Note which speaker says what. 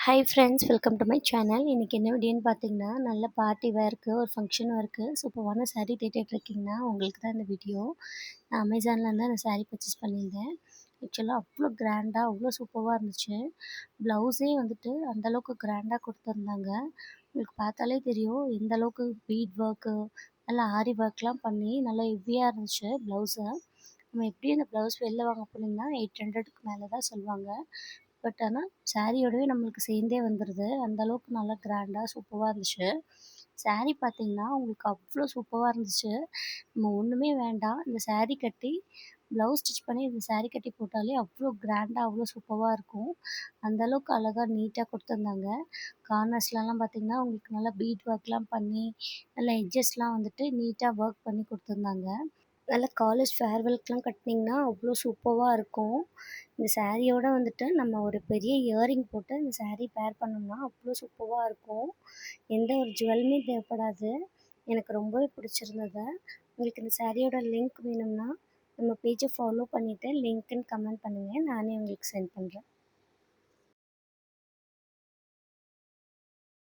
Speaker 1: Hi friends, welcome to my channel. இன்றைக்கி என்ன வீடியோன்னு பார்த்தீங்கன்னா, நல்ல பார்ட்டி வேர்க்கு ஒரு ஃபங்க்ஷன் வேர்க்கு சூப்பரான சாரீ தேடிட்டுருக்கீங்கன்னா உங்களுக்கு தான் இந்த வீடியோ. நான் அமேசானில் தான் அந்த சாரீ பர்ச்சேஸ் பண்ணியிருந்தேன். ஆக்சுவலாக அவ்வளோ கிராண்டாக அவ்வளோ சூப்பராக இருந்துச்சு. ப்ளவுஸே வந்துட்டு அந்தளவுக்கு கிராண்டாக கொடுத்துருந்தாங்க. உங்களுக்கு பார்த்தாலே தெரியும் எந்த அளவுக்கு பீட் ஒர்க்கு, நல்லா ஆரி ஒர்க்லாம் பண்ணி நல்லா ஹெவியாக இருந்துச்சு ப்ளவுஸு. நம்ம எப்படியும் இந்த ப்ளவுஸ் வெளில வாங்க போனீங்கன்னா 800க்கு மேலே தான் சொல்லுவாங்க. பட் ஆனால் சாரியோடவே நம்மளுக்கு சேர்ந்தே வந்துடுது. அந்தளவுக்கு நல்லா கிராண்டாக சூப்பராக இருந்துச்சு. சாரீ பார்த்தீங்கன்னா உங்களுக்கு அவ்வளோ சூப்பராக இருந்துச்சு. நம்ம ஒன்றுமே வேண்டாம், இந்த சாரீ கட்டி ப்ளவுஸ் ஸ்டிச் பண்ணி இந்த சாரீ கட்டி போட்டாலே அவ்வளோ கிராண்டாக அவ்வளோ சூப்பராக இருக்கும். அந்தளவுக்கு அழகாக நீட்டாக கொடுத்துருந்தாங்க. கார்னர்ஸ்லலாம் பார்த்தீங்கன்னா உங்களுக்கு நல்லா பீட் ஒர்க்லாம் பண்ணி நல்லா எட்ஜஸ்லாம் வந்துட்டு நீட்டாக ஒர்க் பண்ணி கொடுத்துருந்தாங்க. நல்லா காலேஜ் ஃபேர்வெல்க்குலாம் கட்டினீங்கன்னா அவ்வளோ சூப்பராக இருக்கும். இந்த சாரியோட வந்துட்டு நம்ம ஒரு பெரிய இயரிங் போட்டு இந்த சாரீ பேர் பண்ணோம்னா அவ்வளோ சூப்பராக இருக்கும். எந்த ஒரு ஜுவல்லுமே தேவைப்படாது. எனக்கு ரொம்பவே பிடிச்சிருந்தது. உங்களுக்கு இந்த சாரியோட லிங்க் வேணும்னா நம்ம பேஜை ஃபாலோ பண்ணிவிட்டு லிங்க்குன்னு கமெண்ட் பண்ணுங்கள். நானே உங்களுக்கு சென்ட் பண்ணுறேன்.